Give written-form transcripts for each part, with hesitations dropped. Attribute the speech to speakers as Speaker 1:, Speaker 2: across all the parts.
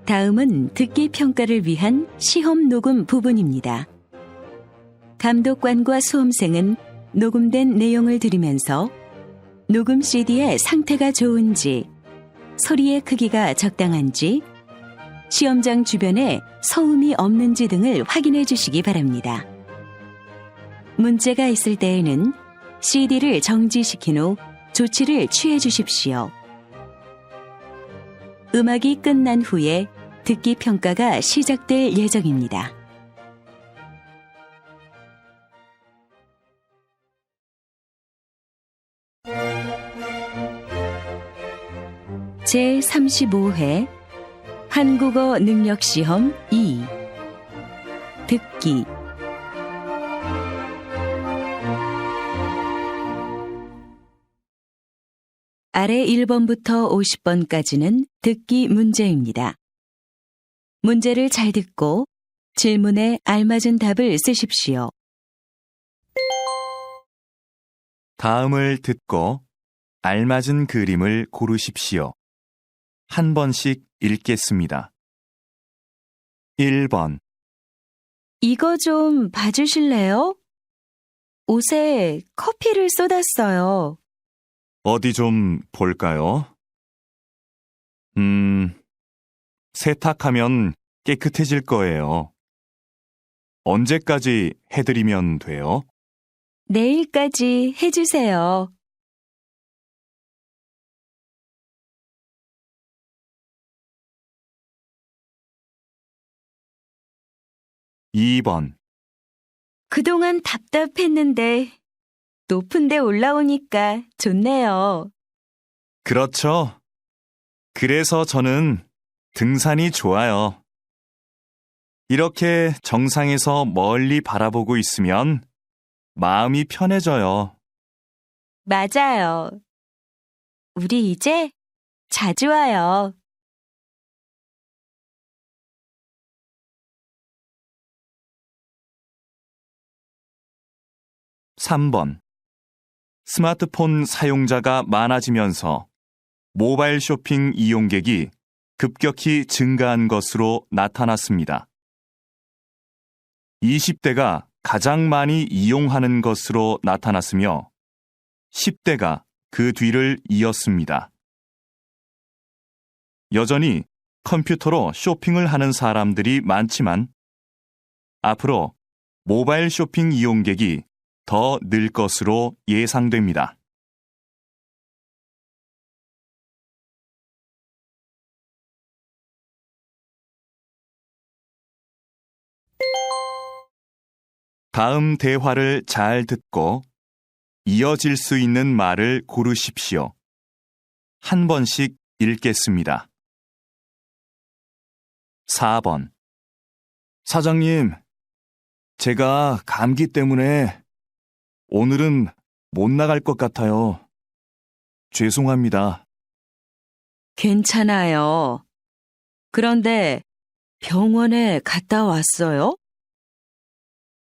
Speaker 1: 다음은 듣기 평가를 위한 시험 녹음 부분입니다. 감독관과 수험생은 녹음된 내용을 들으면서 녹음 CD의 상태가 좋은지, 소리의 크기가 적당한지, 시험장 주변에 소음이 없는지 등을 확인해 주시기 바랍니다. 문제가 있을 때에는 CD를 정지시킨 후 조치를 취해 주십시오. 음악이 끝난 후에 듣기 평가가 시작될 예정입니다. 제35회 한국어 능력시험 2 듣기 아래 1번부터 50번까지는 듣기 문제입니다. 문제를 잘 듣고 질문에 알맞은 답을 쓰십시오.
Speaker 2: 다음을 듣고 알맞은 그림을 고르십시오. 한 번씩 읽겠습니다. 1번.
Speaker 1: 이거 좀 봐주실래요? 옷에 커피를 쏟았어요.
Speaker 2: 어디 좀 볼까요? 세탁하면 깨끗해질 거예요. 언제까지 해드리면 돼요?
Speaker 1: 내일까지 해주세요.
Speaker 2: 2번.
Speaker 1: 그동안 답답했는데 높은 데 올라오니까 좋네요.
Speaker 2: 그렇죠. 그래서 저는 등산이 좋아요. 이렇게 정상에서 멀리 바라보고 있으면 마음이 편해져요.
Speaker 1: 맞아요. 우리 이제 자주 와요.
Speaker 2: 3번. 스마트폰 사용자가 많아지면서 모바일 쇼핑 이용객이 급격히 증가한 것으로 나타났습니다. 20대가 가장 많이 이용하는 것으로 나타났으며 10대가 그 뒤를 이었습니다. 여전히 컴퓨터로 쇼핑을 하는 사람들이 많지만 앞으로 모바일 쇼핑 이용객이 더 늘 것으로 예상됩니다. 다음 대화를 잘 듣고 이어질 수 있는 말을 고르십시오. 한 번씩 읽겠습니다. 4번. 사장님, 제가 감기 때문에 오늘은 못 나갈 것 같아요. 죄송합니다.
Speaker 1: 괜찮아요. 그런데 병원에 갔다 왔어요?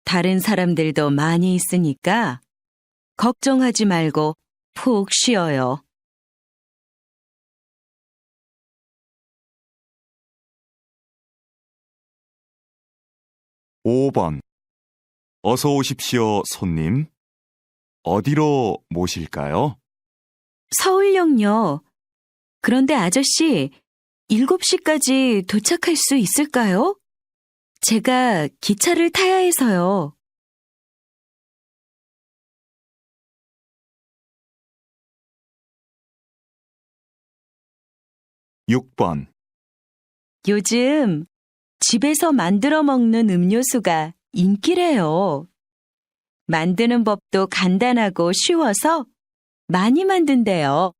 Speaker 1: 다른 사람들도 많이 있으니까 걱정하지 말고 푹 쉬어요.
Speaker 2: 5번. 어서 오십시오, 손님. 어디로 모실까요?
Speaker 1: 서울역요. 그런데 아저씨, 7시까지 도착할 수 있을까요? 제가 기차를 타야 해서요.
Speaker 2: 6번.
Speaker 1: 요즘 집에서 만들어 먹는 음료수가 인기래요. 만드는 법도 간단하고 쉬워서 많이 만든대요.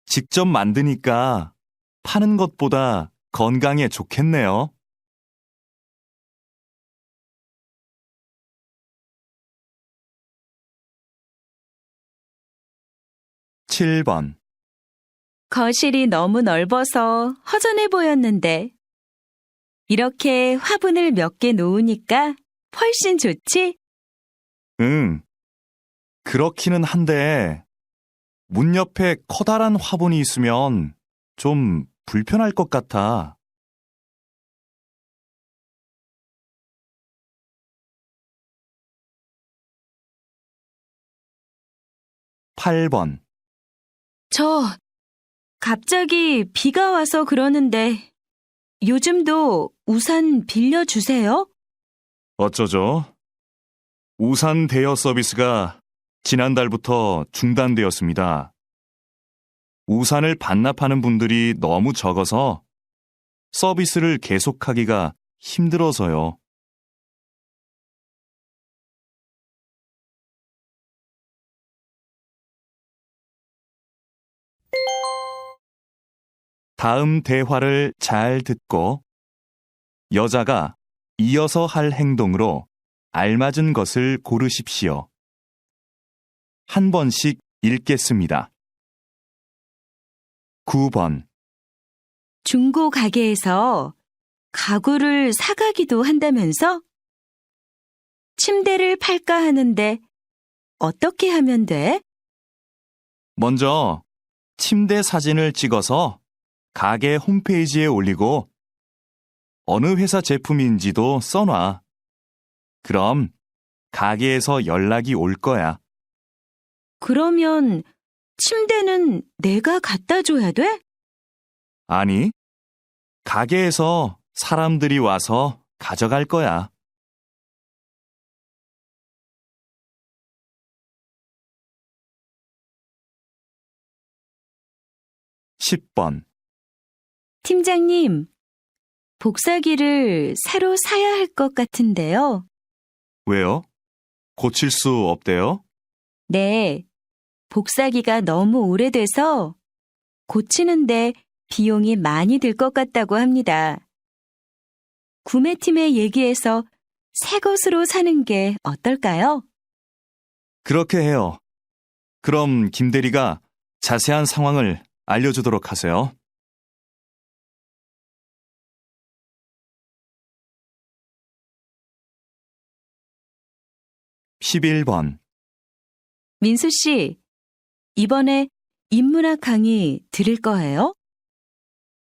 Speaker 2: 직접 만드니까 파는 것보다 건강에 좋겠네요. 7번.
Speaker 1: 거실이 너무 넓어서 허전해 보였는데 이렇게 화분을 몇 개 놓으니까 훨씬 좋지?
Speaker 2: 응. 그렇기는 한데 문 옆에 커다란 화분이 있으면 좀 불편할 것 같아. 8번.
Speaker 1: 저 갑자기 비가 와서 그러는데 요즘도 우산 빌려주세요?
Speaker 2: 어쩌죠? 우산 대여 서비스가 지난달부터 중단되었습니다. 우산을 반납하는 분들이 너무 적어서 서비스를 계속하기가 힘들어서요. 다음 대화를 잘 듣고 여자가 이어서 할 행동으로 알맞은 것을 고르십시오. 한 번씩 읽겠습니다. 9번.
Speaker 1: 중고 가게에서 가구를 사가기도 한다면서? 침대를 팔까 하는데 어떻게 하면 돼?
Speaker 2: 먼저 침대 사진을 찍어서 가게 홈페이지에 올리고 어느 회사 제품인지도 써놔. 그럼 가게에서 연락이 올 거야.
Speaker 1: 그러면 침대는 내가 갖다 줘야 돼?
Speaker 2: 아니, 가게에서 사람들이 와서 가져갈 거야. 10번.
Speaker 1: 팀장님, 복사기를 새로 사야 할 것 같은데요.
Speaker 2: 왜요? 고칠 수 없대요?
Speaker 1: 네, 복사기가 너무 오래돼서 고치는데 비용이 많이 들 것 같다고 합니다. 구매팀에 얘기해서 새 것으로 사는 게 어떨까요?
Speaker 2: 그렇게 해요. 그럼 김 대리가 자세한 상황을 알려주도록 하세요. 11번.
Speaker 1: 민수 씨, 이번에 인문학 강의 들을 거예요?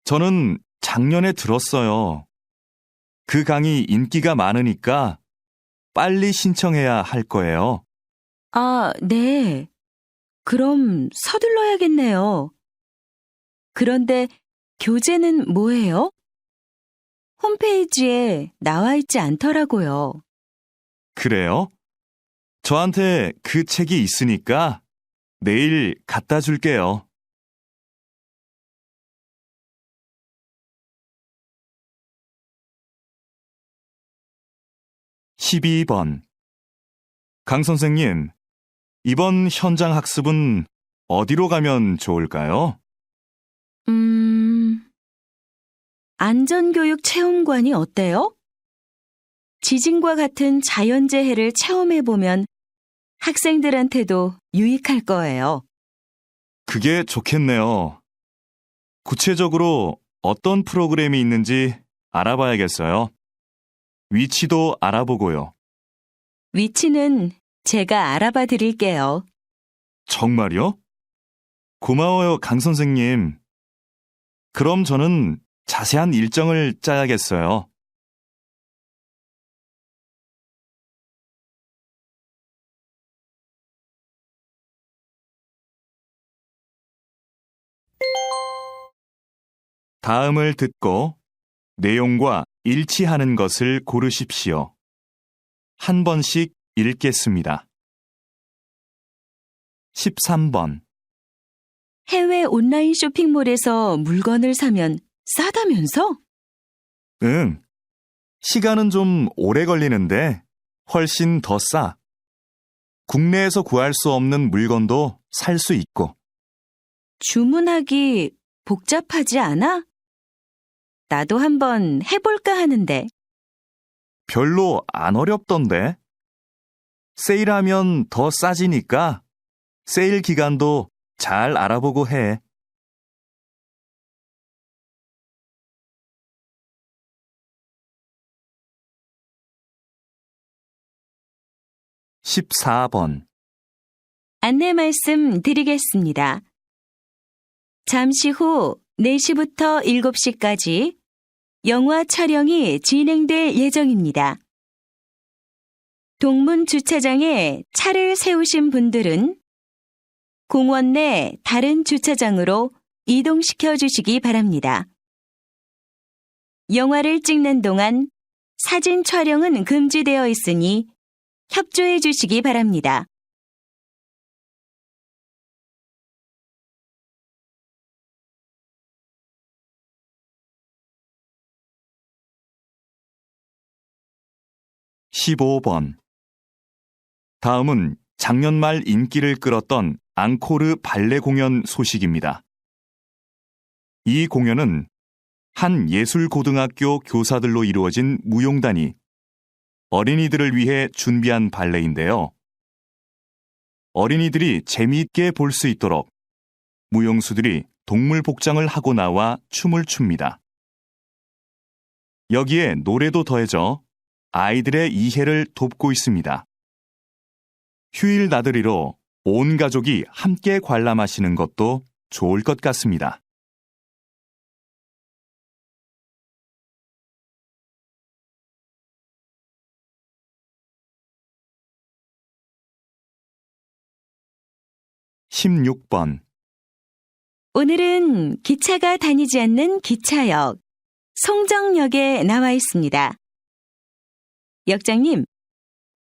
Speaker 2: 저는 작년에 들었어요. 그 강의 인기가 많으니까 빨리 신청해야 할 거예요.
Speaker 1: 아, 네. 그럼 서둘러야겠네요. 그런데 교재는 뭐예요? 홈페이지에 나와 있지 않더라고요.
Speaker 2: 그래요? 저한테 그 책이 있으니까 내일 갖다 줄게요. 12번. 강 선생님, 이번 현장 학습은 어디로 가면 좋을까요?
Speaker 1: 안전교육 체험관이 어때요? 지진과 같은 자연재해를 체험해보면 학생들한테도 유익할 거예요.
Speaker 2: 그게 좋겠네요. 구체적으로 어떤 프로그램이 있는지 알아봐야겠어요. 위치도 알아보고요.
Speaker 1: 위치는 제가 알아봐 드릴게요.
Speaker 2: 정말요? 고마워요, 강 선생님. 그럼 저는 자세한 일정을 짜야겠어요. '다음을 듣고 내용과 일치하는 것을 고르십시오. 한 번씩 읽겠습니다. 13번.
Speaker 1: 해외 온라인 쇼핑몰에서 물건을 사면 싸다면서?
Speaker 2: 응. 시간은 좀 오래 걸리는데 훨씬 더 싸. 국내에서 구할 수 없는 물건도 살 수 있고.
Speaker 1: 주문하기 복잡하지 않아? 나도 한번 해볼까 하는데.
Speaker 2: 별로 안 어렵던데. 세일하면 더 싸지니까 세일 기간도 잘 알아보고 해. 14번.
Speaker 1: 안내 말씀 드리겠습니다. 잠시 후 4시부터 7시까지 영화 촬영이 진행될 예정입니다. 동문 주차장에 차를 세우신 분들은 공원 내 다른 주차장으로 이동시켜 주시기 바랍니다. 영화를 찍는 동안 사진 촬영은 금지되어 있으니 협조해 주시기 바랍니다.
Speaker 2: (15번) 다음은 작년 말 인기를 끌었던 앙코르 발레 공연 소식입니다. 이 공연은 한 예술고등학교 교사들로 이루어진 무용단이 어린이들을 위해 준비한 발레인데요. 어린이들이 재미있게 볼 수 있도록 무용수들이 동물 복장을 하고 나와 춤을 춥니다. 여기에 노래도 더해져 아이들의 이해를 돕고 있습니다. 휴일 나들이로 온 가족이 함께 관람하시는 것도 좋을 것 같습니다. (16번)
Speaker 1: 오늘은 기차가 다니지 않는 기차역, 송정역에 나와 있습니다. 역장님,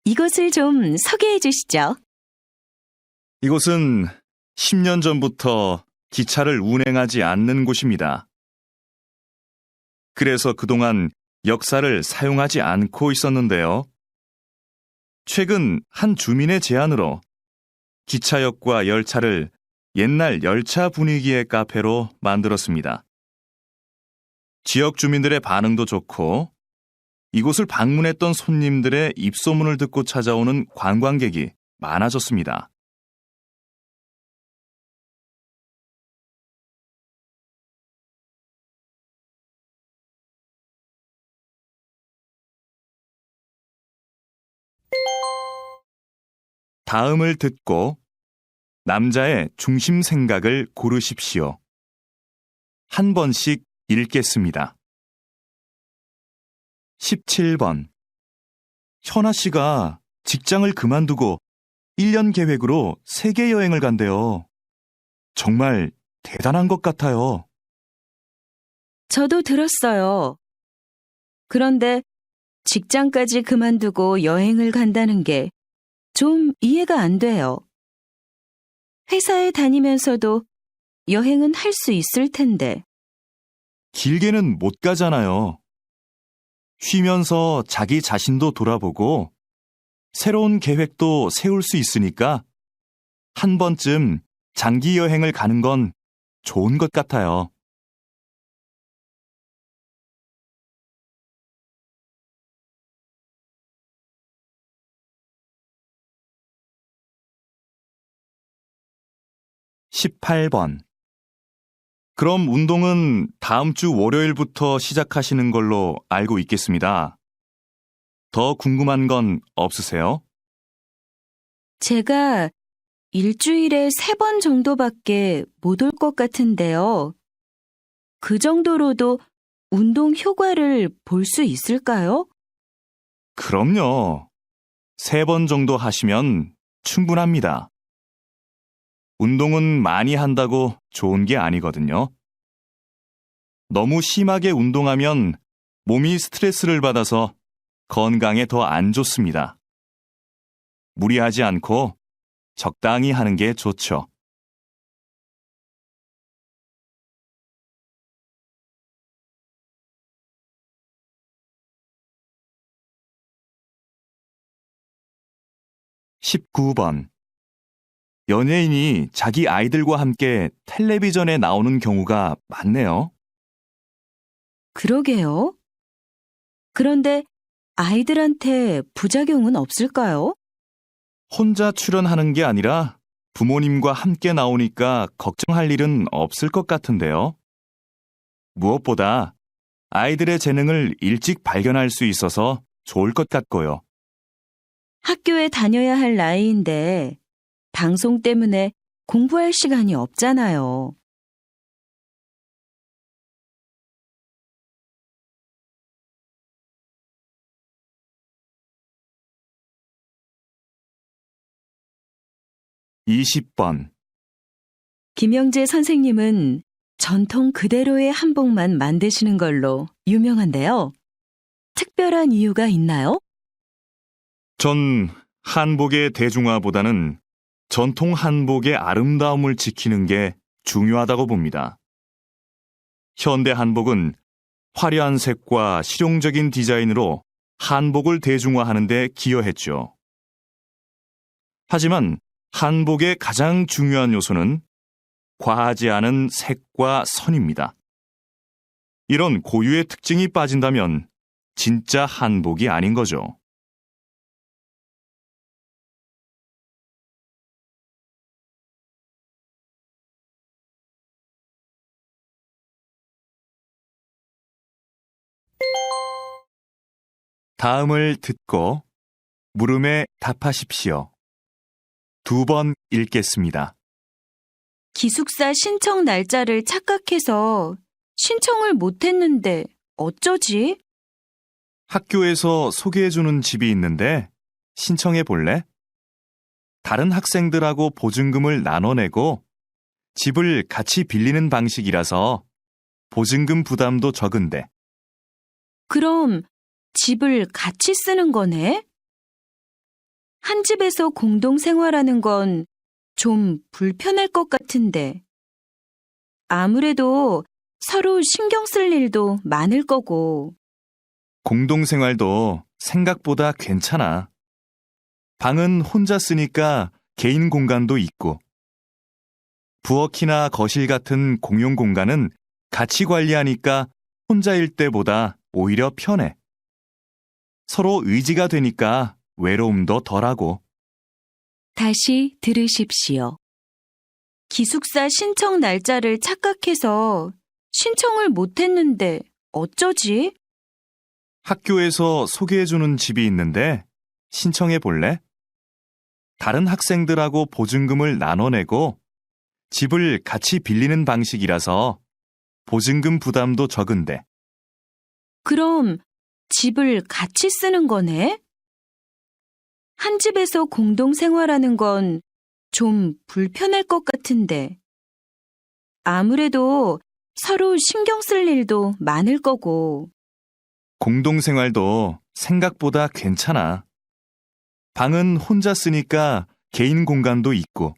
Speaker 1: 이곳을 좀 소개해 주시죠.
Speaker 2: 이곳은 10년 전부터 기차를 운행하지 않는 곳입니다. 그래서 그동안 역사를 사용하지 않고 있었는데요. 최근 한 주민의 제안으로 기차역과 열차를 옛날 열차 분위기의 카페로 만들었습니다. 지역 주민들의 반응도 좋고 이곳을 방문했던 손님들의 입소문을 듣고 찾아오는 관광객이 많아졌습니다. 다음을 듣고 남자의 중심 생각을 고르십시오. 한 번씩 읽겠습니다. 17번. 현아 씨가 직장을 그만두고 1년 계획으로 세계 여행을 간대요. 정말 대단한 것 같아요.
Speaker 1: 저도 들었어요. 그런데 직장까지 그만두고 여행을 간다는 게 좀 이해가 안 돼요. 회사에 다니면서도 여행은 할 수 있을 텐데.
Speaker 2: 길게는 못 가잖아요. 쉬면서 자기 자신도 돌아보고 새로운 계획도 세울 수 있으니까 한 번쯤 장기 여행을 가는 건 좋은 것 같아요. (18번) 그럼 운동은 다음 주 월요일부터 시작하시는 걸로 알고 있겠습니다. 더 궁금한 건 없으세요?
Speaker 1: 제가 일주일에 3번 정도밖에 못 올 것 같은데요. 그 정도로도 운동 효과를 볼 수 있을까요?
Speaker 2: 그럼요. 3번 정도 하시면 충분합니다. 운동은 많이 한다고 좋은 게 아니거든요. 너무 심하게 운동하면 몸이 스트레스를 받아서 건강에 더 안 좋습니다. 무리하지 않고 적당히 하는 게 좋죠. (19번) 연예인이 자기 아이들과 함께 텔레비전에 나오는 경우가 많네요.
Speaker 1: 그러게요. 그런데 아이들한테 부작용은 없을까요?
Speaker 2: 혼자 출연하는 게 아니라 부모님과 함께 나오니까 걱정할 일은 없을 것 같은데요. 무엇보다 아이들의 재능을 일찍 발견할 수 있어서 좋을 것 같고요.
Speaker 1: 학교에 다녀야 할 나이인데 방송 때문에 공부할 시간이 없잖아요.
Speaker 2: (20번)
Speaker 1: 김영재 선생님은 전통 그대로의 한복만 만드시는 걸로 유명한데요. 특별한 이유가 있나요?
Speaker 2: 전 한복의 대중화보다는 전통 한복의 아름다움을 지키는 게 중요하다고 봅니다. 현대 한복은 화려한 색과 실용적인 디자인으로 한복을 대중화하는 데 기여했죠. 하지만 한복의 가장 중요한 요소는 과하지 않은 색과 선입니다. 이런 고유의 특징이 빠진다면 진짜 한복이 아닌 거죠. 다음을 듣고 물음에 답하십시오. 2번 읽겠습니다.
Speaker 1: 기숙사 신청 날짜를 착각해서 신청을 못했는데 어쩌지?
Speaker 2: 학교에서 소개해주는 집이 있는데 신청해 볼래? 다른 학생들하고 보증금을 나눠내고 집을 같이 빌리는 방식이라서 보증금 부담도 적은데.
Speaker 1: 그럼 집을 같이 쓰는 거네? 한 집에서 공동 생활하는 건 좀 불편할 것 같은데. 아무래도 서로 신경 쓸 일도 많을 거고.
Speaker 2: 공동생활도 생각보다 괜찮아. 방은 혼자 쓰니까 개인 공간도 있고. 부엌이나 거실 같은 공용 공간은 같이 관리하니까 혼자일 때보다 오히려 편해. 서로 의지가 되니까 외로움도 덜하고.
Speaker 1: 다시 들으십시오. 기숙사 신청 날짜를 착각해서 신청을 못했는데 어쩌지?
Speaker 2: 학교에서 소개해주는 집이 있는데 신청해 볼래? 다른 학생들하고 보증금을 나눠내고 집을 같이 빌리는 방식이라서 보증금 부담도 적은데.
Speaker 1: 그럼 집을 같이 쓰는 거네? 한 집에서 공동 생활하는 건 좀 불편할 것 같은데. 아무래도 서로 신경 쓸 일도 많을 거고.
Speaker 2: 공동생활도 생각보다 괜찮아. 방은 혼자 쓰니까 개인 공간도 있고.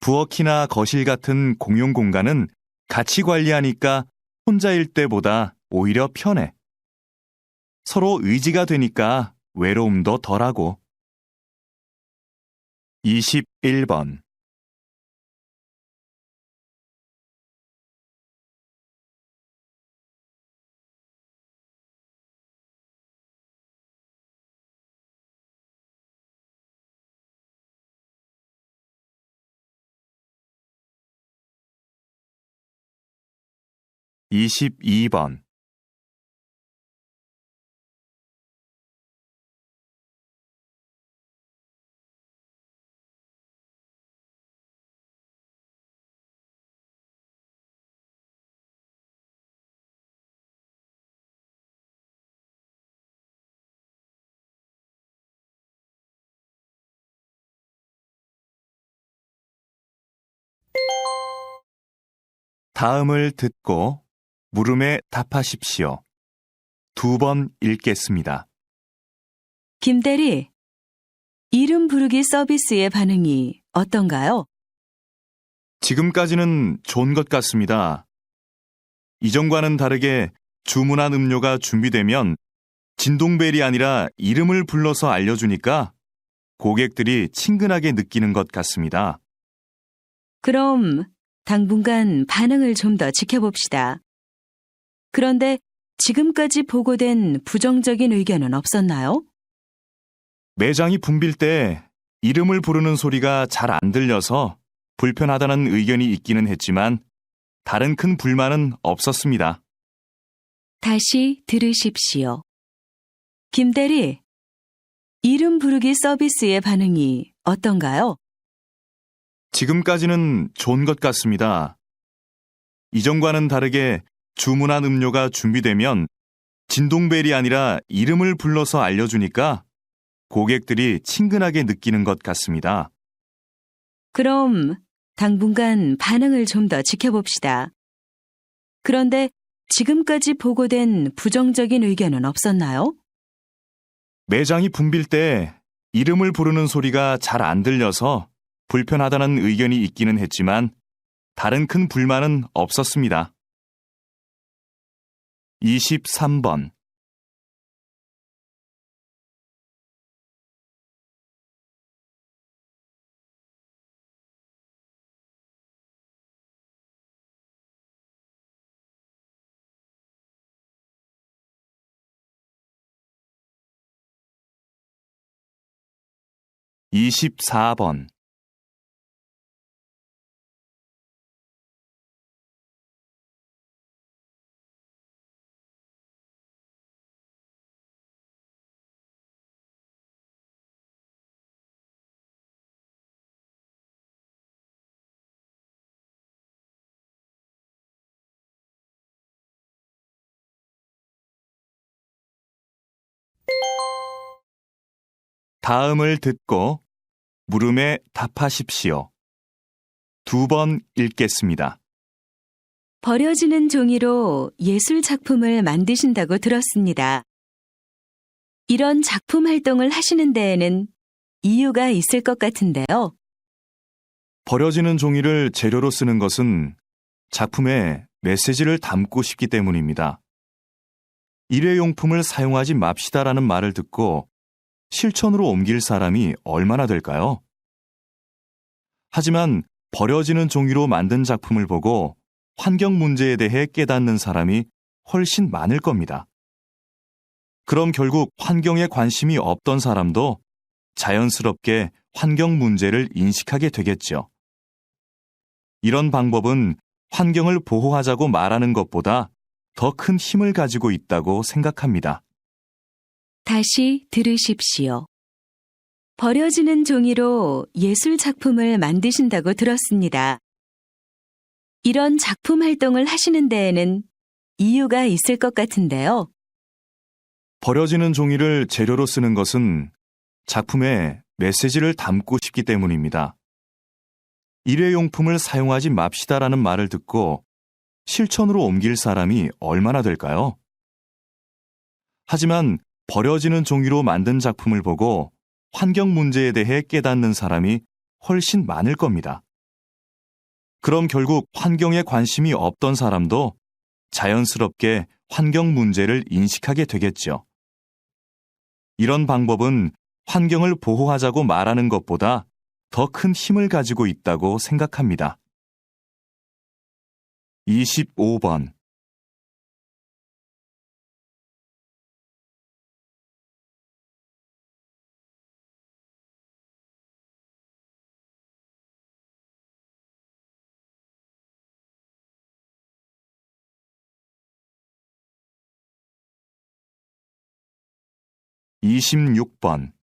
Speaker 2: 부엌이나 거실 같은 공용 공간은 같이 관리하니까 혼자일 때보다 오히려 편해. 서로 의지가 되니까 외로움도 덜하고. 21번. 이십이 번. 다음을 듣고 물음에 답하십시오. 2번 읽겠습니다.
Speaker 1: 김대리, 이름 부르기 서비스의 반응이 어떤가요?
Speaker 2: 지금까지는 좋은 것 같습니다. 이전과는 다르게 주문한 음료가 준비되면 진동벨이 아니라 이름을 불러서 알려주니까 고객들이 친근하게 느끼는 것 같습니다.
Speaker 1: 그럼 당분간 반응을 좀 더 지켜봅시다. 그런데 지금까지 보고된 부정적인 의견은 없었나요?
Speaker 2: 매장이 붐빌 때 이름을 부르는 소리가 잘 안 들려서 불편하다는 의견이 있기는 했지만 다른 큰 불만은 없었습니다.
Speaker 1: 다시 들으십시오. 김대리, 이름 부르기 서비스의 반응이 어떤가요?
Speaker 2: 지금까지는 좋은 것 같습니다. 이전과는 다르게 주문한 음료가 준비되면 진동벨이 아니라 이름을 불러서 알려주니까 고객들이 친근하게 느끼는 것 같습니다.
Speaker 1: 그럼 당분간 반응을 좀 더 지켜봅시다. 그런데 지금까지 보고된 부정적인 의견은 없었나요?
Speaker 2: 매장이 붐빌 때 이름을 부르는 소리가 잘 안 들려서 불편하다는 의견이 있기는 했지만 다른 큰 불만은 없었습니다. 23번. 이십사 번. 다음을 듣고 물음에 답하십시오. 2번 읽겠습니다.
Speaker 1: 버려지는 종이로 예술 작품을 만드신다고 들었습니다. 이런 작품 활동을 하시는 데에는 이유가 있을 것 같은데요.
Speaker 2: 버려지는 종이를 재료로 쓰는 것은 작품에 메시지를 담고 싶기 때문입니다. 일회용품을 사용하지 맙시다라는 말을 듣고 실천으로 옮길 사람이 얼마나 될까요? 하지만 버려지는 종이로 만든 작품을 보고 환경 문제에 대해 깨닫는 사람이 훨씬 많을 겁니다. 그럼 결국 환경에 관심이 없던 사람도 자연스럽게 환경 문제를 인식하게 되겠죠. 이런 방법은 환경을 보호하자고 말하는 것보다 더 큰 힘을 가지고 있다고 생각합니다.
Speaker 1: 다시 들으십시오. 버려지는 종이로 예술 작품을 만드신다고 들었습니다. 이런 작품 활동을 하시는 데에는 이유가 있을 것 같은데요.
Speaker 2: 버려지는 종이를 재료로 쓰는 것은 작품에 메시지를 담고 싶기 때문입니다. 일회용품을 사용하지 맙시다라는 말을 듣고 실천으로 옮길 사람이 얼마나 될까요? 하지만 버려지는 종이로 만든 작품을 보고 환경 문제에 대해 깨닫는 사람이 훨씬 많을 겁니다. 그럼 결국 환경에 관심이 없던 사람도 자연스럽게 환경 문제를 인식하게 되겠죠. 이런 방법은 환경을 보호하자고 말하는 것보다 더 큰 힘을 가지고 있다고 생각합니다. 25번. 이십육 번.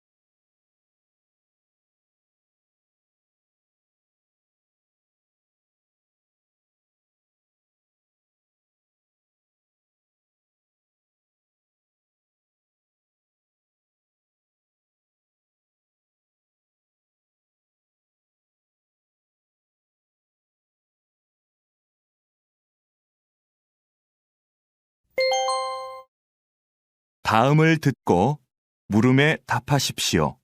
Speaker 2: 다음을 듣고 물음에 답하십시오.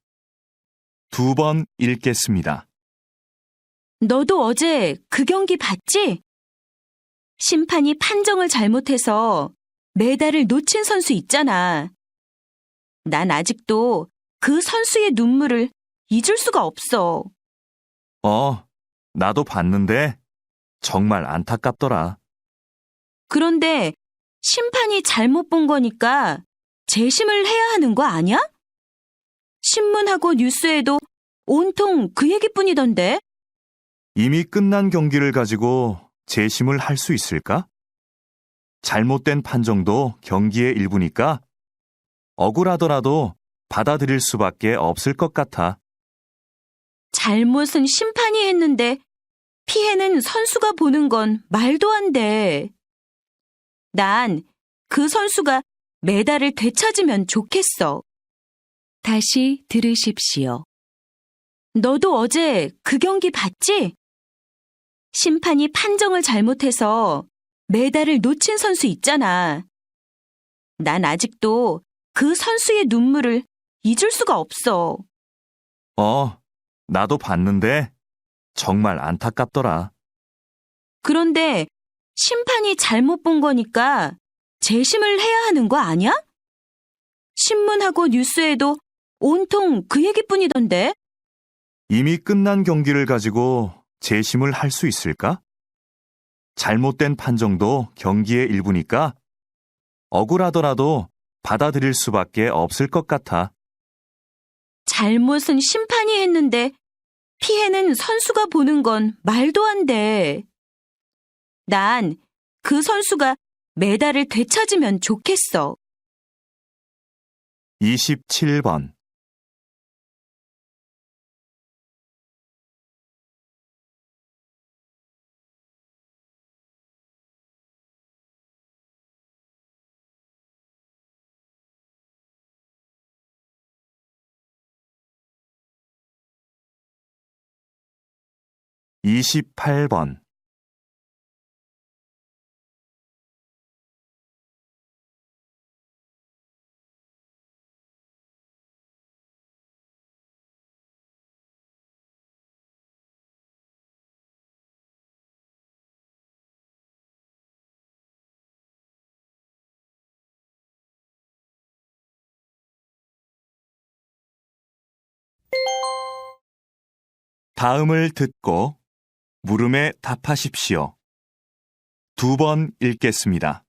Speaker 2: 2번 읽겠습니다.
Speaker 1: 너도 어제 그 경기 봤지? 심판이 판정을 잘못해서 메달을 놓친 선수 있잖아. 난 아직도 그 선수의 눈물을 잊을 수가 없어.
Speaker 2: 나도 봤는데 정말 안타깝더라.
Speaker 1: 그런데 심판이 잘못 본 거니까 재심을 해야 하는 거 아니야? 신문하고 뉴스에도 온통 그 얘기뿐이던데.
Speaker 2: 이미 끝난 경기를 가지고 재심을 할 수 있을까? 잘못된 판정도 경기의 일부니까 억울하더라도 받아들일 수밖에 없을 것 같아.
Speaker 1: 잘못은 심판이 했는데 피해는 선수가 보는 건 말도 안 돼. 난 그 선수가 메달을 되찾으면 좋겠어. 다시 들으십시오. 너도 어제 그 경기 봤지? 심판이 판정을 잘못해서 메달을 놓친 선수 있잖아. 난 아직도 그 선수의 눈물을 잊을 수가 없어.
Speaker 2: 나도 봤는데 정말 안타깝더라.
Speaker 1: 그런데 심판이 잘못 본 거니까 재심을 해야 하는 거 아니야? 신문하고 뉴스에도 온통 그 얘기뿐이던데.
Speaker 2: 이미 끝난 경기를 가지고 재심을 할 수 있을까? 잘못된 판정도 경기의 일부니까 억울하더라도 받아들일 수밖에 없을 것 같아.
Speaker 1: 잘못은 심판이 했는데 피해는 선수가 보는 건 말도 안 돼. 난 그 선수가 메달을 되찾으면 좋겠어.
Speaker 2: 27번. 이십팔 번. 다음을 듣고 물음에 답하십시오. 2번 읽겠습니다.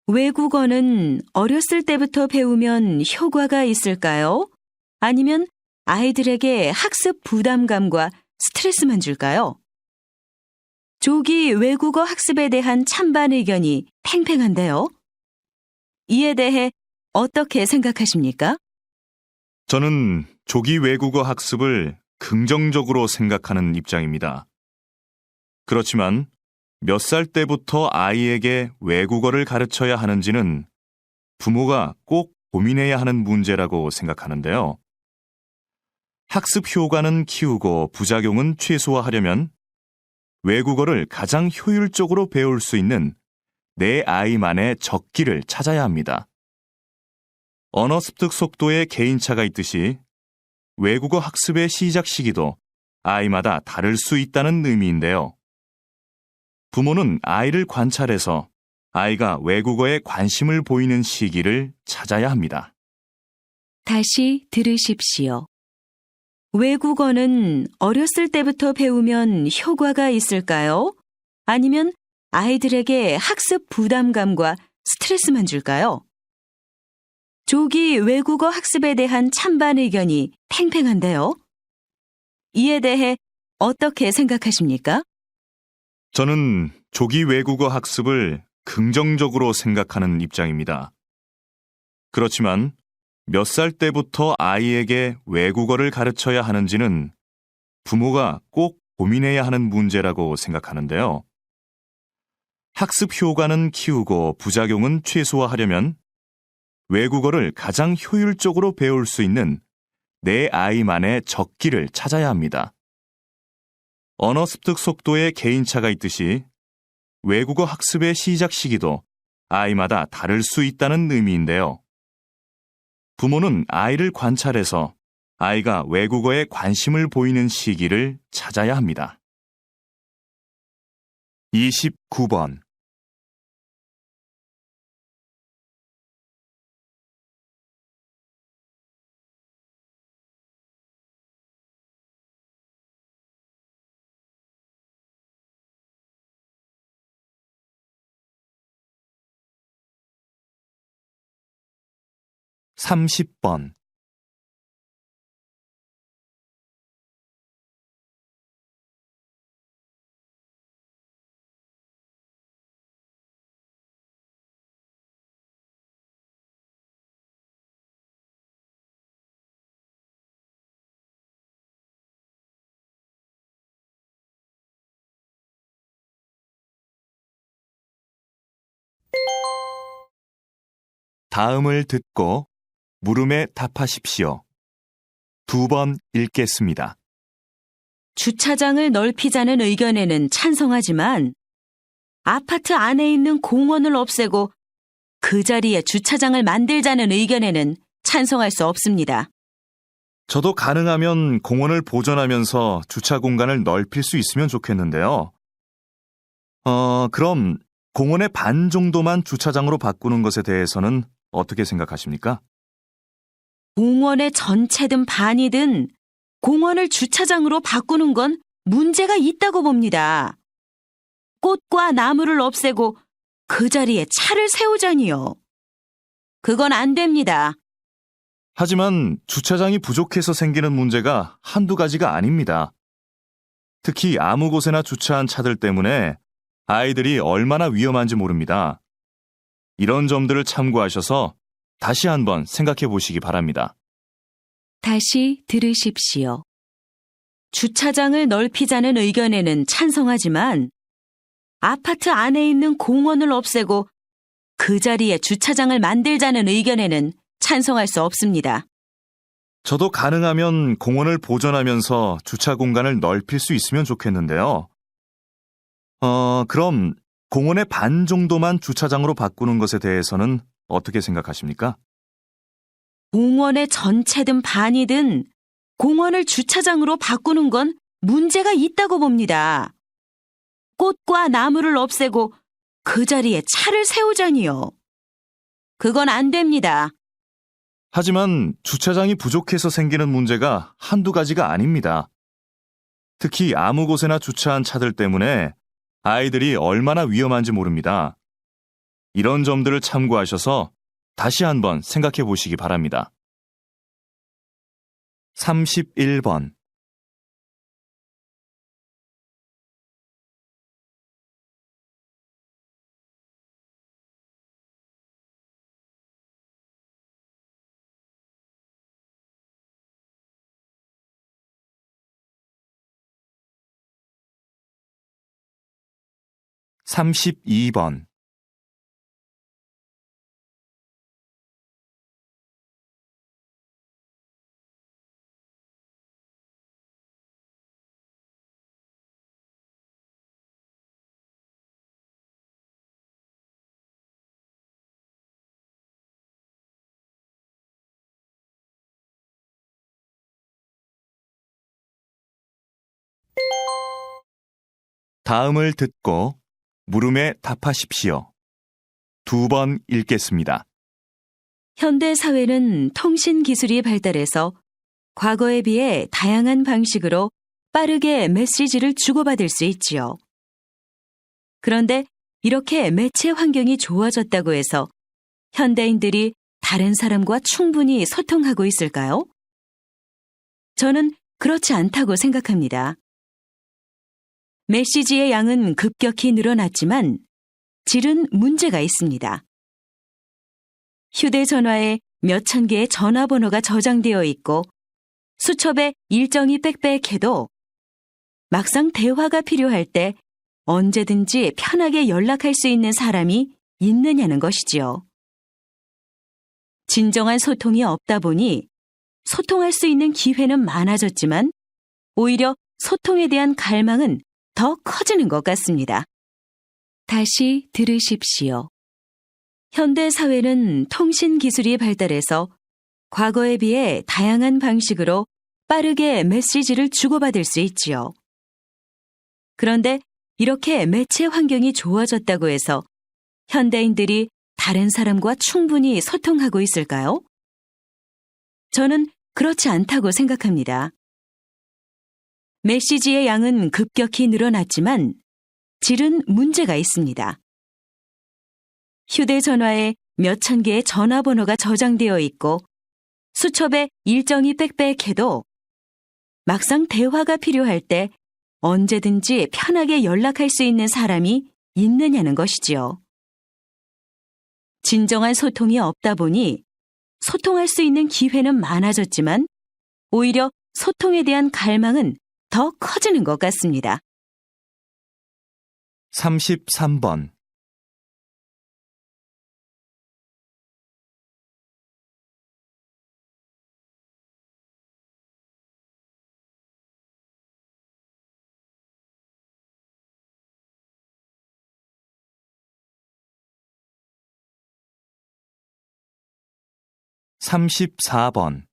Speaker 1: 외국어는 어렸을 때부터 배우면 효과가 있을까요? 아니면 아이들에게 학습 부담감과 스트레스만 줄까요? 조기 외국어 학습에 대한 찬반 의견이 팽팽한데요. 이에 대해 어떻게 생각하십니까?
Speaker 2: 저는 조기 외국어 학습을 긍정적으로 생각하는 입장입니다. 그렇지만 몇 살 때부터 아이에게 외국어를 가르쳐야 하는지는 부모가 꼭 고민해야 하는 문제라고 생각하는데요. 학습 효과는 키우고 부작용은 최소화하려면 외국어를 가장 효율적으로 배울 수 있는 내 아이만의 적기를 찾아야 합니다. 언어 습득 속도에 개인차가 있듯이 외국어 학습의 시작 시기도 아이마다 다를 수 있다는 의미인데요. 부모는 아이를 관찰해서 아이가 외국어에 관심을 보이는 시기를 찾아야 합니다.
Speaker 1: 다시 들으십시오. 외국어는 어렸을 때부터 배우면 효과가 있을까요? 아니면 아이들에게 학습 부담감과 스트레스만 줄까요? 조기 외국어 학습에 대한 찬반 의견이 팽팽한데요. 이에 대해 어떻게 생각하십니까?
Speaker 2: 저는 조기 외국어 학습을 긍정적으로 생각하는 입장입니다. 그렇지만 몇 살 때부터 아이에게 외국어를 가르쳐야 하는지는 부모가 꼭 고민해야 하는 문제라고 생각하는데요. 학습 효과는 키우고 부작용은 최소화하려면 외국어를 가장 효율적으로 배울 수 있는 내 아이만의 적기를 찾아야 합니다. 언어 습득 속도에 개인차가 있듯이 외국어 학습의 시작 시기도 아이마다 다를 수 있다는 의미인데요. 부모는 아이를 관찰해서 아이가 외국어에 관심을 보이는 시기를 찾아야 합니다. 29번. 삼십 번. 다음을 듣고 물음에 답하십시오. 2번 읽겠습니다.
Speaker 1: 주차장을 넓히자는 의견에는 찬성하지만 아파트 안에 있는 공원을 없애고 그 자리에 주차장을 만들자는 의견에는 찬성할 수 없습니다.
Speaker 2: 저도 가능하면 공원을 보존하면서 주차 공간을 넓힐 수 있으면 좋겠는데요. 그럼 공원의 반 정도만 주차장으로 바꾸는 것에 대해서는 어떻게 생각하십니까?
Speaker 1: 공원의 전체든 반이든 공원을 주차장으로 바꾸는 건 문제가 있다고 봅니다. 꽃과 나무를 없애고 그 자리에 차를 세우자니요. 그건 안 됩니다.
Speaker 2: 하지만 주차장이 부족해서 생기는 문제가 한두 가지가 아닙니다. 특히 아무 곳에나 주차한 차들 때문에 아이들이 얼마나 위험한지 모릅니다. 이런 점들을 참고하셔서 다시 한번 생각해 보시기 바랍니다.
Speaker 1: 다시 들으십시오. 주차장을 넓히자는 의견에는 찬성하지만 아파트 안에 있는 공원을 없애고 그 자리에 주차장을 만들자는 의견에는 찬성할 수 없습니다.
Speaker 2: 저도 가능하면 공원을 보존하면서 주차 공간을 넓힐 수 있으면 좋겠는데요. 그럼 공원의 반 정도만 주차장으로 바꾸는 것에 대해서는 어떻게 생각하십니까?
Speaker 1: 공원의 전체든 반이든 공원을 주차장으로 바꾸는 건 문제가 있다고 봅니다. 꽃과 나무를 없애고 그 자리에 차를 세우자니요. 그건 안 됩니다.
Speaker 2: 하지만 주차장이 부족해서 생기는 문제가 한두 가지가 아닙니다. 특히 아무 곳에나 주차한 차들 때문에 아이들이 얼마나 위험한지 모릅니다. 이런 점들을 참고하셔서 다시 한번 생각해 보시기 바랍니다. 31번. 삼십이 번. 다음을 듣고 물음에 답하십시오. 2번 읽겠습니다.
Speaker 1: 현대 사회는 통신 기술이 발달해서 과거에 비해 다양한 방식으로 빠르게 메시지를 주고받을 수 있지요. 그런데 이렇게 매체 환경이 좋아졌다고 해서 현대인들이 다른 사람과 충분히 소통하고 있을까요? 저는 그렇지 않다고 생각합니다. 메시지의 양은 급격히 늘어났지만 질은 문제가 있습니다. 휴대전화에 몇천 개의 전화번호가 저장되어 있고 수첩에 일정이 빽빽해도 막상 대화가 필요할 때 언제든지 편하게 연락할 수 있는 사람이 있느냐는 것이지요. 진정한 소통이 없다 보니 소통할 수 있는 기회는 많아졌지만 오히려 소통에 대한 갈망은 더 커지는 것 같습니다. 다시 들으십시오. 현대 사회는 통신 기술이 발달해서 과거에 비해 다양한 방식으로 빠르게 메시지를 주고받을 수 있지요. 그런데 이렇게 매체 환경이 좋아졌다고 해서 현대인들이 다른 사람과 충분히 소통하고 있을까요? 저는 그렇지 않다고 생각합니다. 메시지의 양은 급격히 늘어났지만 질은 문제가 있습니다. 휴대전화에 몇천 개의 전화번호가 저장되어 있고 수첩에 일정이 빽빽해도 막상 대화가 필요할 때 언제든지 편하게 연락할 수 있는 사람이 있느냐는 것이지요. 진정한 소통이 없다 보니 소통할 수 있는 기회는 많아졌지만 오히려 소통에 대한 갈망은 더 커지는 것 같습니다.
Speaker 2: 33번. 34번.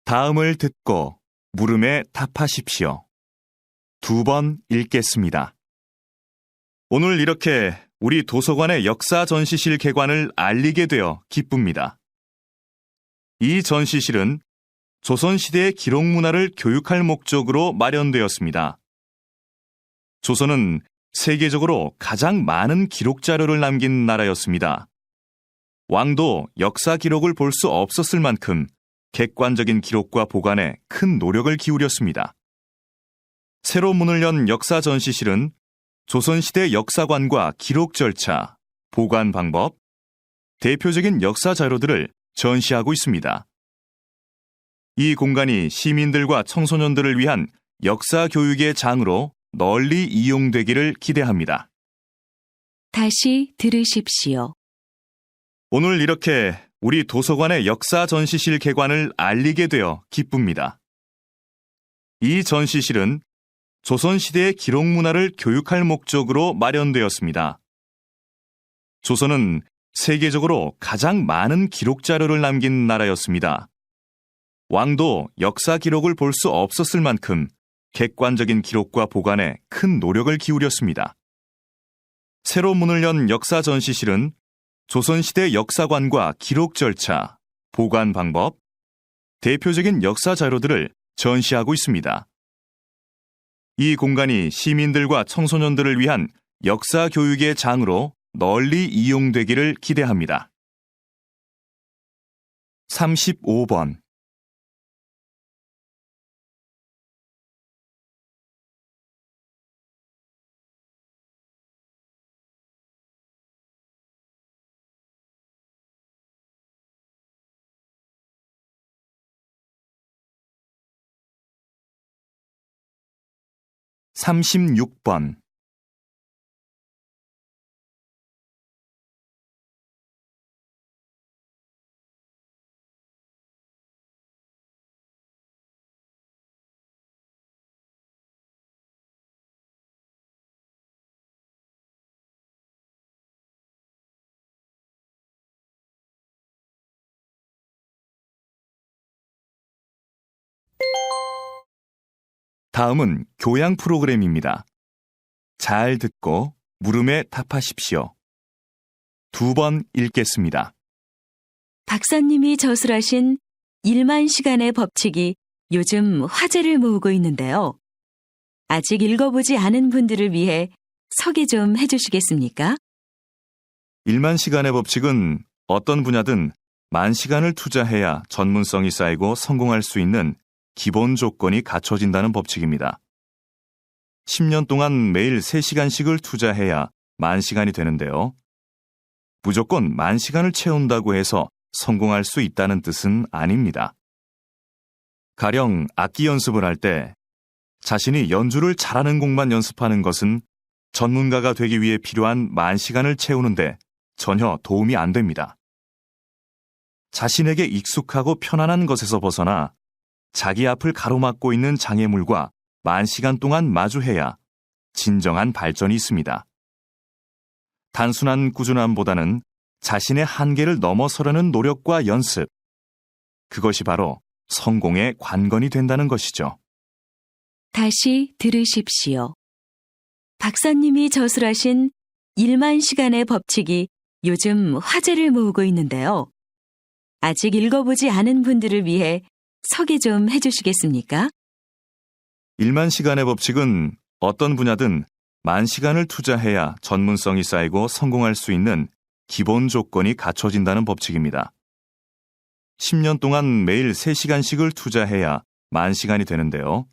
Speaker 2: 다음을 듣고 물음에 답하십시오. 2번 읽겠습니다. 오늘 이렇게 우리 도서관의 역사 전시실 개관을 알리게 되어 기쁩니다. 이 전시실은 조선시대의 기록 문화를 교육할 목적으로 마련되었습니다. 조선은 세계적으로 가장 많은 기록 자료를 남긴 나라였습니다. 왕도 역사 기록을 볼 수 없었을 만큼 객관적인 기록과 보관에 큰 노력을 기울였습니다. 새로 문을 연 역사 전시실은 조선시대 역사관과 기록 절차, 보관 방법, 대표적인 역사 자료들을 전시하고 있습니다. 이 공간이 시민들과 청소년들을 위한 역사 교육의 장으로 널리 이용되기를 기대합니다.
Speaker 1: 다시 들으십시오.
Speaker 2: 오늘 이렇게 우리 도서관의 역사 전시실 개관을 알리게 되어 기쁩니다. 이 전시실은 조선시대의 기록 문화를 교육할 목적으로 마련되었습니다. 조선은 세계적으로 가장 많은 기록 자료를 남긴 나라였습니다. 왕도 역사 기록을 볼 수 없었을 만큼 객관적인 기록과 보관에 큰 노력을 기울였습니다. 새로 문을 연 역사 전시실은 조선시대 역사관과 기록 절차, 보관 방법, 대표적인 역사 자료들을 전시하고 있습니다. 이 공간이 시민들과 청소년들을 위한 역사 교육의 장으로 널리 이용되기를 기대합니다. 35번. (36번) 다음은 교양 프로그램입니다. 잘 듣고 물음에 답하십시오. 2번 읽겠습니다.
Speaker 1: 박사님이 저술하신 1만 시간의 법칙이 요즘 화제를 모으고 있는데요. 아직 읽어보지 않은 분들을 위해 소개 좀 해주시겠습니까?
Speaker 2: 1만 시간의 법칙은 어떤 분야든 10,000시간을 투자해야 전문성이 쌓이고 성공할 수 있는 기본 조건이 갖춰진다는 법칙입니다. 10년 동안 매일 3시간씩을 투자해야 10,000시간이 되는데요. 무조건 10,000시간을 채운다고 해서 성공할 수 있다는 뜻은 아닙니다. 가령 악기 연습을 할 때 자신이 연주를 잘하는 곡만 연습하는 것은 전문가가 되기 위해 필요한 10,000시간을 채우는데 전혀 도움이 안 됩니다. 자신에게 익숙하고 편안한 것에서 벗어나 자기 앞을 가로막고 있는 장애물과 10,000시간 동안 마주해야 진정한 발전이 있습니다. 단순한 꾸준함보다는 자신의 한계를 넘어서려는 노력과 연습, 그것이 바로 성공의 관건이 된다는 것이죠.
Speaker 1: 다시 들으십시오. 박사님이 저술하신 1만 시간의 법칙이 요즘 화제를 모으고 있는데요. 아직 읽어보지 않은 분들을 위해 소개 좀 해주시겠습니까?
Speaker 2: 1만 시간의 법칙은 어떤 분야든 10,000시간을 투자해야 전문성이 쌓이고 성공할 수 있는 기본 조건이 갖춰진다는 법칙입니다. 10년 동안 매일 3시간씩을 투자해야 10,000시간이 되는데요.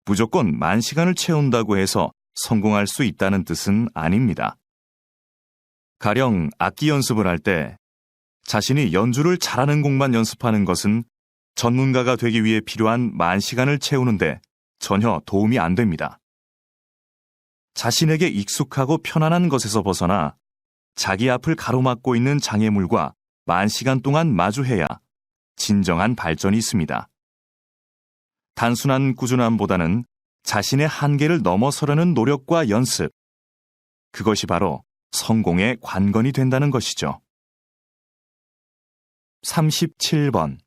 Speaker 2: 무조건 10,000시간을 채운다고 해서 성공할 수 있다는 뜻은 아닙니다. 가령 악기 연습을 할 때 자신이 연주를 잘하는 곡만 연습하는 것은 전문가가 되기 위해 필요한 만 시간을 채우는데 전혀 도움이 안 됩니다. 자신에게 익숙하고 편안한 것에서 벗어나 자기 앞을 가로막고 있는 장애물과 만 시간 동안 마주해야 진정한 발전이 있습니다. 단순한 꾸준함보다는 자신의 한계를 넘어서려는 노력과 연습, 그것이 바로 성공의 관건이 된다는 것이죠. 37번.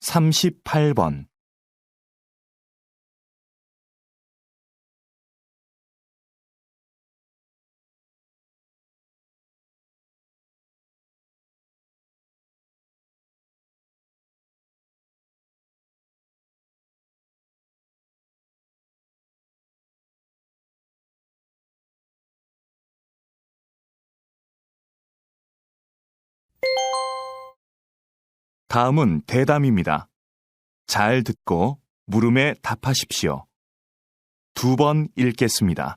Speaker 2: 삼십팔 번. 다음은 대담입니다. 잘 듣고 물음에 답하십시오. 2번 읽겠습니다.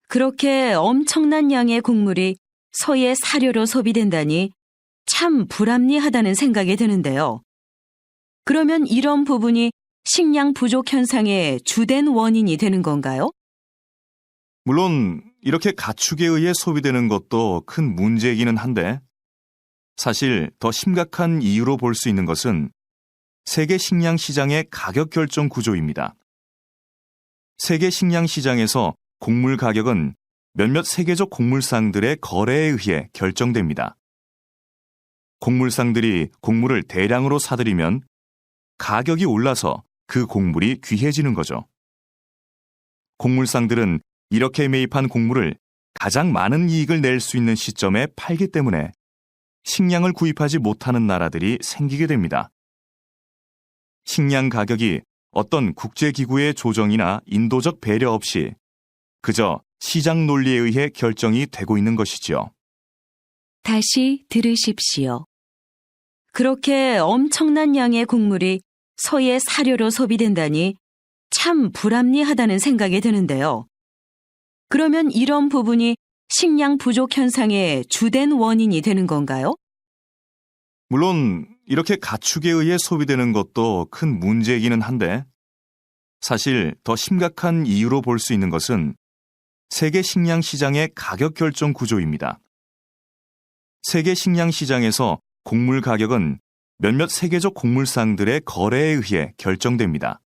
Speaker 1: 그렇게 엄청난 양의 곡물이 소의 사료로 소비된다니 참 불합리하다는 생각이 드는데요. 그러면 이런 부분이 식량 부족 현상의 주된 원인이 되는 건가요?
Speaker 2: 물론 이렇게 가축에 의해 소비되는 것도 큰 문제이기는 한데 사실 더 심각한 이유로 볼 수 있는 것은 세계 식량 시장의 가격 결정 구조입니다. 세계 식량 시장에서 곡물 가격은 몇몇 세계적 곡물상들의 거래에 의해 결정됩니다. 곡물상들이 곡물을 대량으로 사들이면 가격이 올라서 그 곡물이 귀해지는 거죠. 곡물상들은 이렇게 매입한 곡물을 가장 많은 이익을 낼 수 있는 시점에 팔기 때문에 식량을 구입하지 못하는 나라들이 생기게 됩니다. 식량 가격이 어떤 국제기구의 조정이나 인도적 배려 없이 그저 시장 논리에 의해 결정이 되고 있는 것이지요.
Speaker 1: 다시 들으십시오. 그렇게 엄청난 양의 곡물이 소의 사료로 소비된다니 참 불합리하다는 생각이 드는데요. 그러면 이런 부분이 식량 부족 현상의 주된 원인이 되는 건가요?
Speaker 2: 물론 이렇게 가축에 의해 소비되는 것도 큰 문제이기는 한데 사실 더 심각한 이유로 볼 수 있는 것은 세계 식량 시장의 가격 결정 구조입니다. 세계 식량 시장에서 곡물 가격은 몇몇 세계적 곡물상들의 거래에 의해 결정됩니다.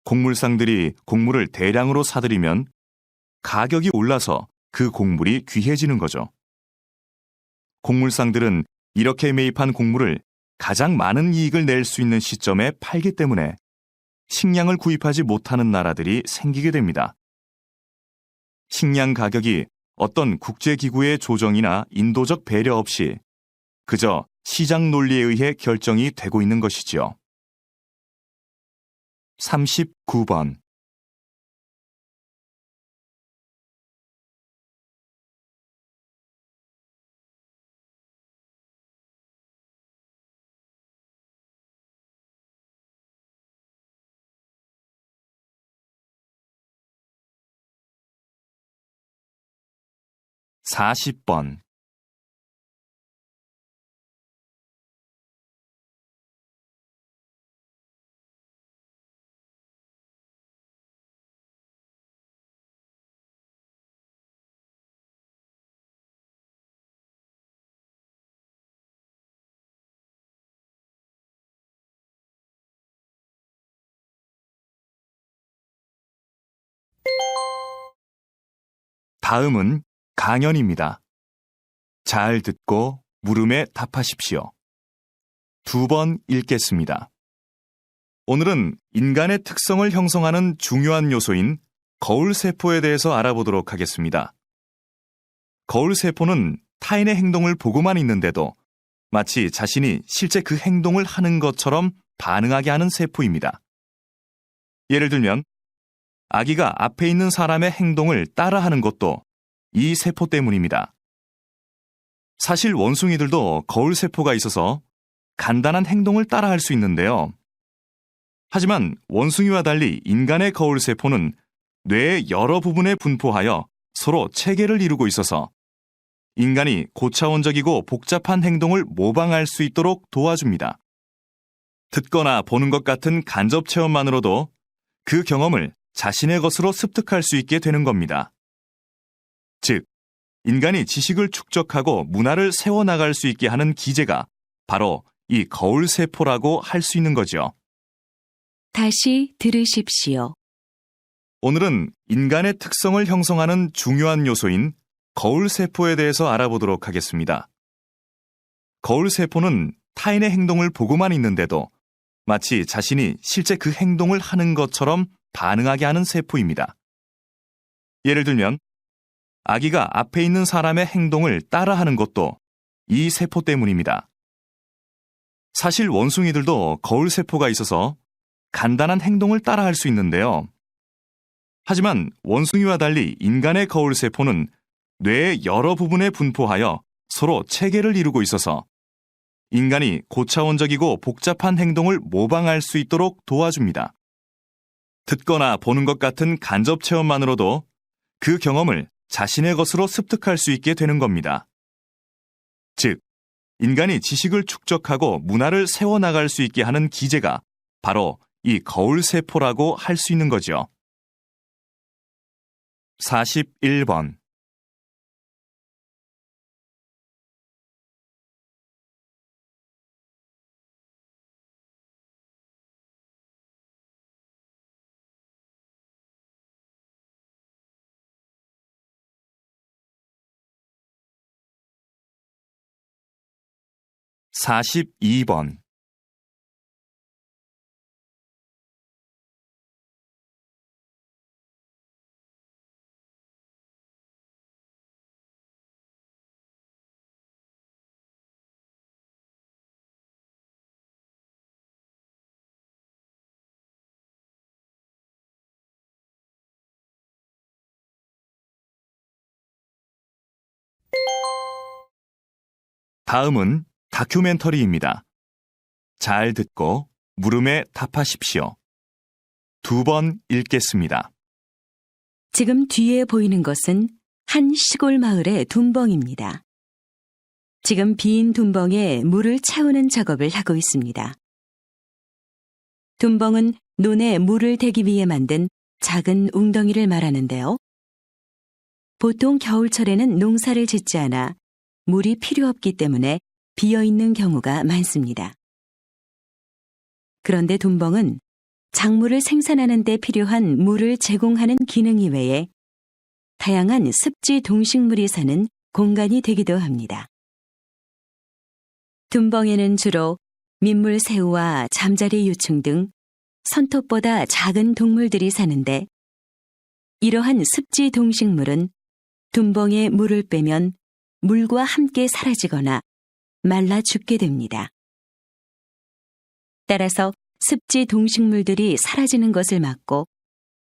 Speaker 2: 곡물상들이 곡물을 대량으로 사들이면 가격이 올라서 그 곡물이 귀해지는 거죠. 곡물상들은 이렇게 매입한 곡물을 가장 많은 이익을 낼 수 있는 시점에 팔기 때문에 식량을 구입하지 못하는 나라들이 생기게 됩니다. 식량 가격이 어떤 국제기구의 조정이나 인도적 배려 없이 그저 시장 논리에 의해 결정이 되고 있는 것이지요. 39번. 사십 번. 다음은 강연입니다. 잘 듣고 물음에 답하십시오. 2번 읽겠습니다. 오늘은 인간의 특성을 형성하는 중요한 요소인 거울세포에 대해서 알아보도록 하겠습니다. 거울세포는 타인의 행동을 보고만 있는데도 마치 자신이 실제 그 행동을 하는 것처럼 반응하게 하는 세포입니다. 예를 들면 아기가 앞에 있는 사람의 행동을 따라하는 것도 이 세포 때문입니다. 사실 원숭이들도 거울 세포가 있어서 간단한 행동을 따라할 수 있는데요. 하지만 원숭이와 달리 인간의 거울 세포는 뇌의 여러 부분에 분포하여 서로 체계를 이루고 있어서 인간이 고차원적이고 복잡한 행동을 모방할 수 있도록 도와줍니다. 듣거나 보는 것 같은 간접 체험만으로도 그 경험을 자신의 것으로 습득할 수 있게 되는 겁니다. 즉, 인간이 지식을 축적하고 문화를 세워나갈 수 있게 하는 기제가 바로 이 거울 세포라고 할 수 있는 거죠.
Speaker 1: 다시 들으십시오.
Speaker 2: 오늘은 인간의 특성을 형성하는 중요한 요소인 거울 세포에 대해서 알아보도록 하겠습니다. 거울 세포는 타인의 행동을 보고만 있는데도 마치 자신이 실제 그 행동을 하는 것처럼 반응하게 하는 세포입니다. 예를 들면 아기가 앞에 있는 사람의 행동을 따라하는 것도 이 세포 때문입니다. 사실 원숭이들도 거울 세포가 있어서 간단한 행동을 따라할 수 있는데요. 하지만 원숭이와 달리 인간의 거울 세포는 뇌의 여러 부분에 분포하여 서로 체계를 이루고 있어서 인간이 고차원적이고 복잡한 행동을 모방할 수 있도록 도와줍니다. 듣거나 보는 것 같은 간접 체험만으로도 그 경험을 자신의 것으로 습득할 수 있게 되는 겁니다. 즉, 인간이 지식을 축적하고 문화를 세워나갈 수 있게 하는 기제가 바로 이 거울 세포라고 할 수 있는 거죠. 41번. (42번) 다음은 다큐멘터리입니다. 잘 듣고 물음에 답하십시오. 2번 읽겠습니다.
Speaker 1: 지금 뒤에 보이는 것은 한 시골 마을의 둔벙입니다. 지금 빈 둔벙에 물을 채우는 작업을 하고 있습니다. 둔벙은 논에 물을 대기 위해 만든 작은 웅덩이를 말하는데요. 보통 겨울철에는 농사를 짓지 않아 물이 필요 없기 때문에 비어있는 경우가 많습니다. 그런데 둔벙은 작물을 생산하는 데 필요한 물을 제공하는 기능 이외에 다양한 습지 동식물이 사는 공간이 되기도 합니다. 둔벙에는 주로 민물새우와 잠자리 유충 등 손톱보다 작은 동물들이 사는데 이러한 습지 동식물은 둔벙에 물을 빼면 물과 함께 사라지거나 말라 죽게 됩니다. 따라서 습지 동식물들이 사라지는 것을 막고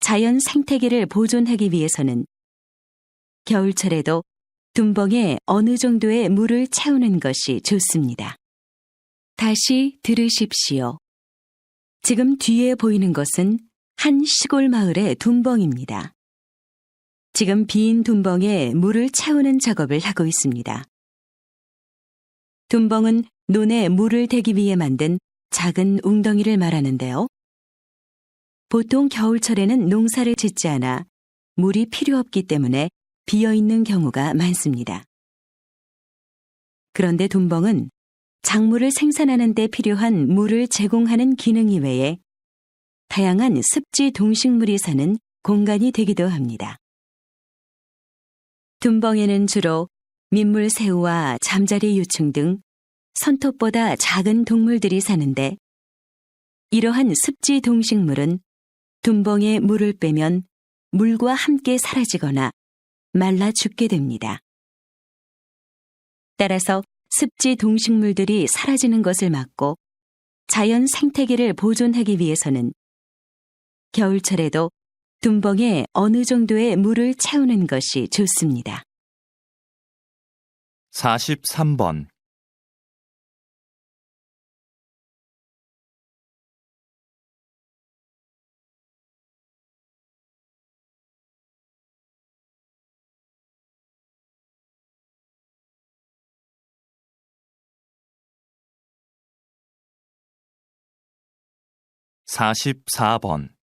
Speaker 1: 자연 생태계를 보존하기 위해서는 겨울철에도 둔벙에 어느 정도의 물을 채우는 것이 좋습니다. 다시 들으십시오. 지금 뒤에 보이는 것은 한 시골 마을의 둔벙입니다. 지금 빈 둔벙에 물을 채우는 작업을 하고 있습니다. 둔벙은 논에 물을 대기 위해 만든 작은 웅덩이를 말하는데요. 보통 겨울철에는 농사를 짓지 않아 물이 필요 없기 때문에 비어있는 경우가 많습니다. 그런데 둔벙은 작물을 생산하는 데 필요한 물을 제공하는 기능 이외에 다양한 습지 동식물이 사는 공간이 되기도 합니다. 둔벙에는 주로 민물새우와 잠자리 유충 등 손톱보다 작은 동물들이 사는데 이러한 습지 동식물은 둔벙에 물을 빼면 물과 함께 사라지거나 말라 죽게 됩니다. 따라서 습지 동식물들이 사라지는 것을 막고 자연 생태계를 보존하기 위해서는 겨울철에도 둔벙에 어느 정도의 물을 채우는 것이 좋습니다.
Speaker 2: 43번. 44번.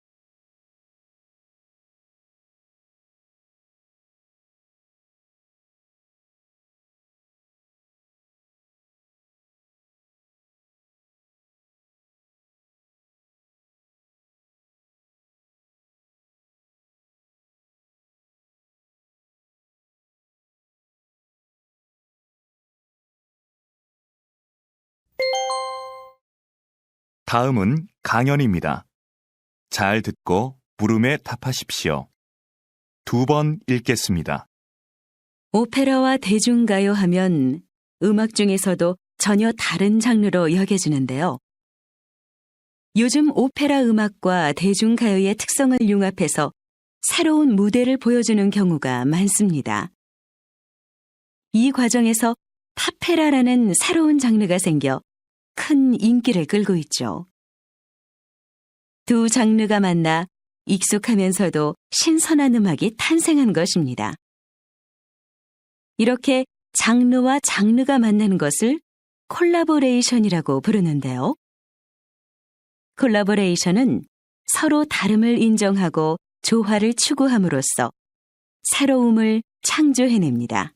Speaker 2: '다음은 강연입니다. 잘 듣고 물음에 답하십시오. 2번 읽겠습니다.
Speaker 1: 오페라와 대중가요 하면 음악 중에서도 전혀 다른 장르로 여겨지는데요. 요즘 오페라 음악과 대중가요의 특성을 융합해서 새로운 무대를 보여주는 경우가 많습니다. 이 과정에서 파페라라는 새로운 장르가 생겨 큰 인기를 끌고 있죠. 두 장르가 만나 익숙하면서도 신선한 음악이 탄생한 것입니다. 이렇게 장르와 장르가 만나는 것을 콜라보레이션이라고 부르는데요. 콜라보레이션은 서로 다름을 인정하고 조화를 추구함으로써 새로움을 창조해냅니다.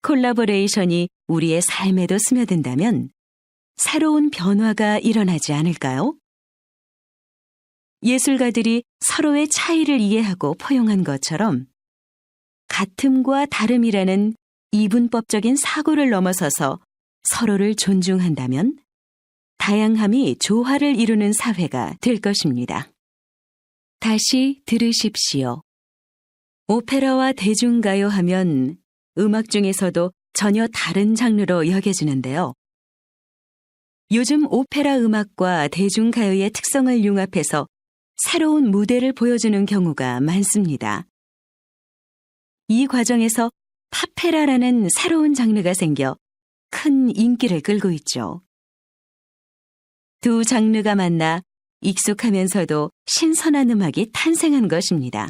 Speaker 1: 콜라보레이션이 우리의 삶에도 스며든다면 새로운 변화가 일어나지 않을까요? 예술가들이 서로의 차이를 이해하고 포용한 것처럼 같음과 다름이라는 이분법적인 사고를 넘어서서 서로를 존중한다면 다양함이 조화를 이루는 사회가 될 것입니다. 다시 들으십시오. 오페라와 대중가요 하면 음악 중에서도 전혀 다른 장르로 여겨지는데요. 요즘 오페라 음악과 대중가요의 특성을 융합해서 새로운 무대를 보여주는 경우가 많습니다. 이 과정에서 파페라라는 새로운 장르가 생겨 큰 인기를 끌고 있죠. 두 장르가 만나 익숙하면서도 신선한 음악이 탄생한 것입니다.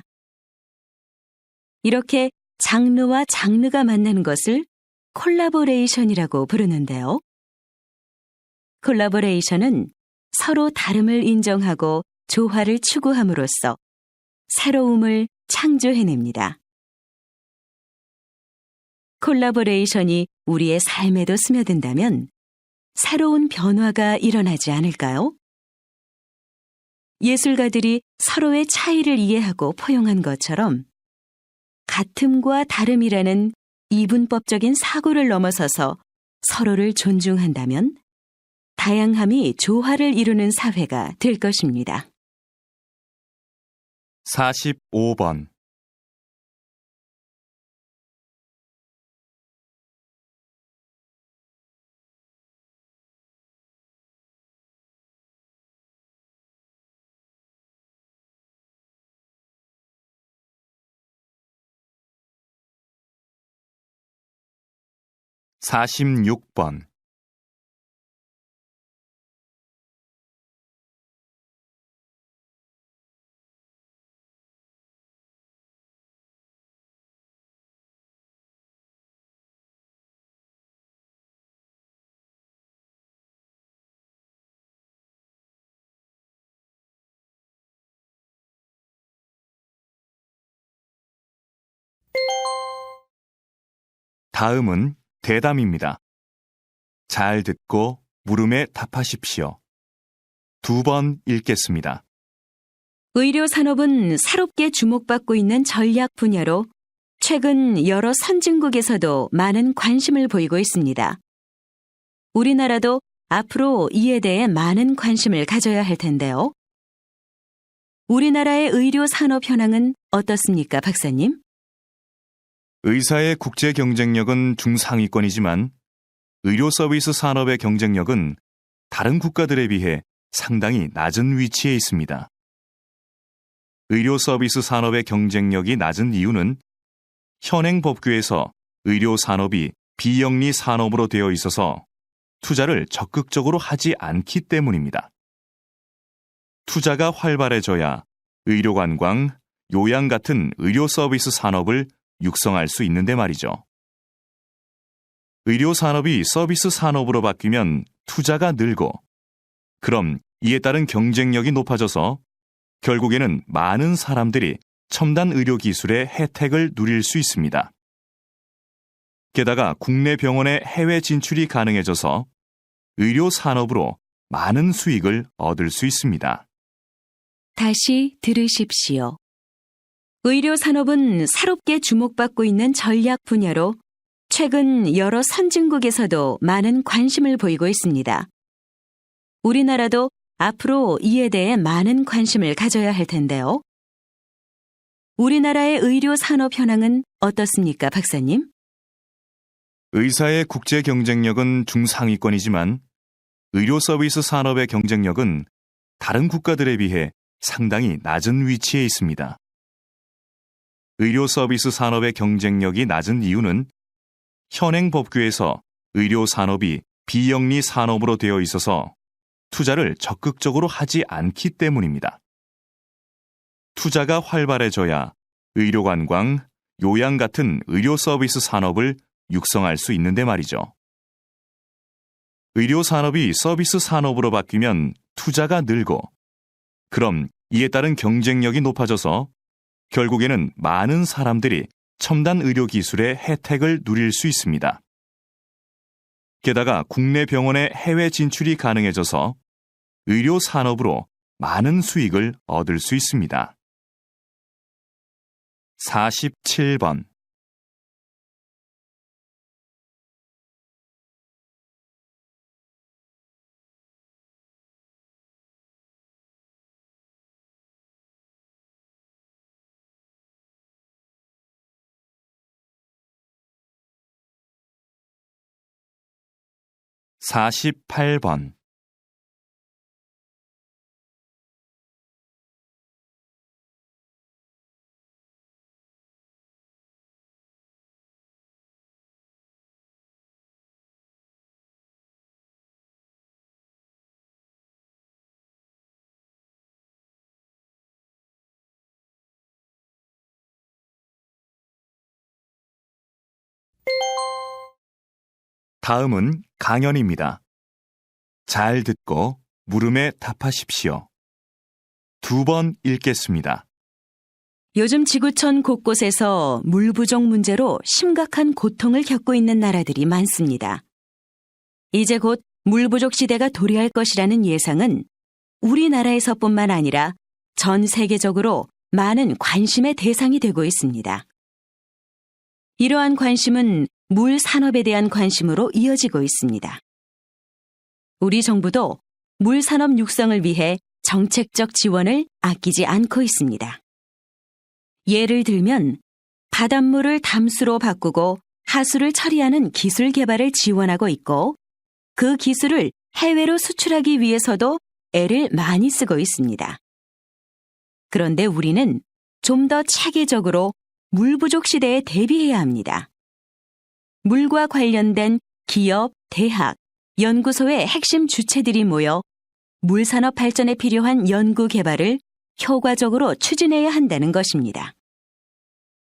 Speaker 1: 이렇게 장르와 장르가 만나는 것을 콜라보레이션이라고 부르는데요. 콜라보레이션은 서로 다름을 인정하고 조화를 추구함으로써 새로움을 창조해냅니다. 콜라보레이션이 우리의 삶에도 스며든다면 새로운 변화가 일어나지 않을까요? 예술가들이 서로의 차이를 이해하고 포용한 것처럼 같음과 다름이라는 이분법적인 사고를 넘어서서 서로를 존중한다면 다양함이 조화를 이루는 사회가 될 것입니다.
Speaker 2: 45번. 46번. '다음은 대담입니다. 잘 듣고 물음에 답하십시오. 2번 읽겠습니다.
Speaker 1: 의료 산업은 새롭게 주목받고 있는 전략 분야로 최근 여러 선진국에서도 많은 관심을 보이고 있습니다. 우리나라도 앞으로 이에 대해 많은 관심을 가져야 할 텐데요. 우리나라의 의료 산업 현황은 어떻습니까, 박사님?
Speaker 2: 의사의 국제 경쟁력은 중상위권이지만 의료 서비스 산업의 경쟁력은 다른 국가들에 비해 상당히 낮은 위치에 있습니다. 의료 서비스 산업의 경쟁력이 낮은 이유는 현행 법규에서 의료 산업이 비영리 산업으로 되어 있어서 투자를 적극적으로 하지 않기 때문입니다. 투자가 활발해져야 의료관광, 요양 같은 의료 서비스 산업을 육성할 수 있는데 말이죠. 의료 산업이 서비스 산업으로 바뀌면 투자가 늘고, 그럼 이에 따른 경쟁력이 높아져서 결국에는 많은 사람들이 첨단 의료 기술의 혜택을 누릴 수 있습니다. 게다가 국내 병원의 해외 진출이 가능해져서 의료 산업으로 많은 수익을 얻을 수 있습니다.
Speaker 1: 다시 들으십시오. 의료 산업은 새롭게 주목받고 있는 전략 분야로 최근 여러 선진국에서도 많은 관심을 보이고 있습니다. 우리나라도 앞으로 이에 대해 많은 관심을 가져야 할 텐데요. 우리나라의 의료 산업 현황은 어떻습니까, 박사님?
Speaker 2: 의사의 국제 경쟁력은 중상위권이지만 의료 서비스 산업의 경쟁력은 다른 국가들에 비해 상당히 낮은 위치에 있습니다. 의료 서비스 산업의 경쟁력이 낮은 이유는 현행 법규에서 의료 산업이 비영리 산업으로 되어 있어서 투자를 적극적으로 하지 않기 때문입니다. 투자가 활발해져야 의료관광, 요양 같은 의료 서비스 산업을 육성할 수 있는데 말이죠. 의료 산업이 서비스 산업으로 바뀌면 투자가 늘고, 그럼 이에 따른 경쟁력이 높아져서 결국에는 많은 사람들이 첨단 의료 기술의 혜택을 누릴 수 있습니다. 게다가 국내 병원의 해외 진출이 가능해져서 의료 산업으로 많은 수익을 얻을 수 있습니다. 47번. (48번) 다음은 강연입니다. 잘 듣고 물음에 답하십시오. 2번 읽겠습니다.
Speaker 1: 요즘 지구촌 곳곳에서 물 부족 문제로 심각한 고통을 겪고 있는 나라들이 많습니다. 이제 곧 물 부족 시대가 도래할 것이라는 예상은 우리나라에서뿐만 아니라 전 세계적으로 많은 관심의 대상이 되고 있습니다. 이러한 관심은 물 산업에 대한 관심으로 이어지고 있습니다. 우리 정부도 물 산업 육성을 위해 정책적 지원을 아끼지 않고 있습니다. 예를 들면 바닷물을 담수로 바꾸고 하수를 처리하는 기술 개발을 지원하고 있고, 그 기술을 해외로 수출하기 위해서도 애를 많이 쓰고 있습니다. 그런데 우리는 좀 더 체계적으로 물 부족 시대에 대비해야 합니다. 물과 관련된 기업, 대학, 연구소의 핵심 주체들이 모여 물 산업 발전에 필요한 연구 개발을 효과적으로 추진해야 한다는 것입니다.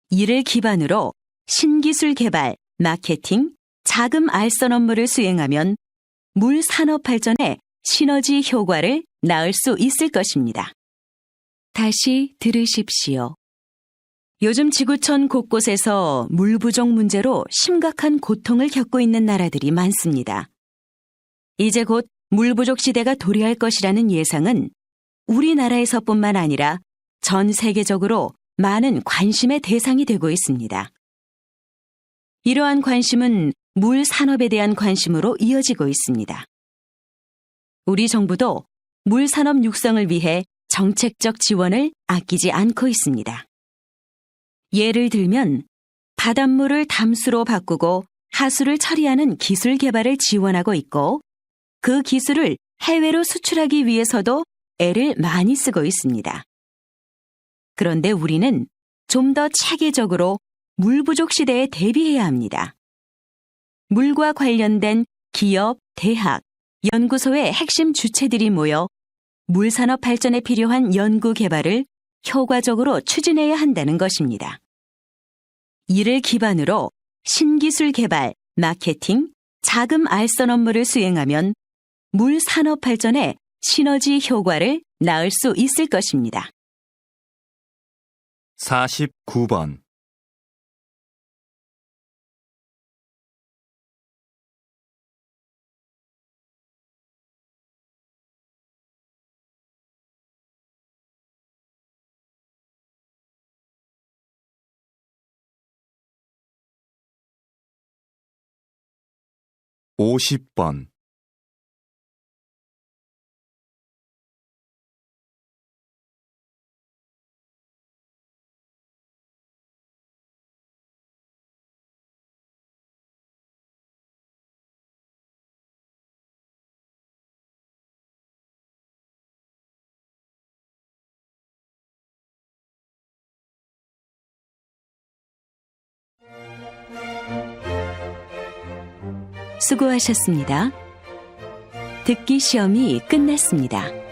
Speaker 1: 이를 기반으로 신기술 개발, 마케팅, 자금 알선 업무를 수행하면 물 산업 발전에 시너지 효과를 낳을 수 있을 것입니다. 다시 들으십시오. 요즘 지구촌 곳곳에서 물 부족 문제로 심각한 고통을 겪고 있는 나라들이 많습니다. 이제 곧 물 부족 시대가 도래할 것이라는 예상은 우리나라에서뿐만 아니라 전 세계적으로 많은 관심의 대상이 되고 있습니다. 이러한 관심은 물 산업에 대한 관심으로 이어지고 있습니다. 우리 정부도 물 산업 육성을 위해 정책적 지원을 아끼지 않고 있습니다. 예를 들면 바닷물을 담수로 바꾸고 하수를 처리하는 기술 개발을 지원하고 있고, 그 기술을 해외로 수출하기 위해서도 애를 많이 쓰고 있습니다. 그런데 우리는 좀 더 체계적으로 물 부족 시대에 대비해야 합니다. 물과 관련된 기업, 대학, 연구소의 핵심 주체들이 모여 물산업 발전에 필요한 연구 개발을 효과적으로 추진해야 한다는 것입니다. 이를 기반으로 신기술 개발, 마케팅, 자금 알선 업무를 수행하면 물 산업 발전에 시너지 효과를 낳을 수 있을 것입니다.
Speaker 2: 49번. (50번)
Speaker 1: 수고하셨습니다. 듣기 시험이 끝났습니다.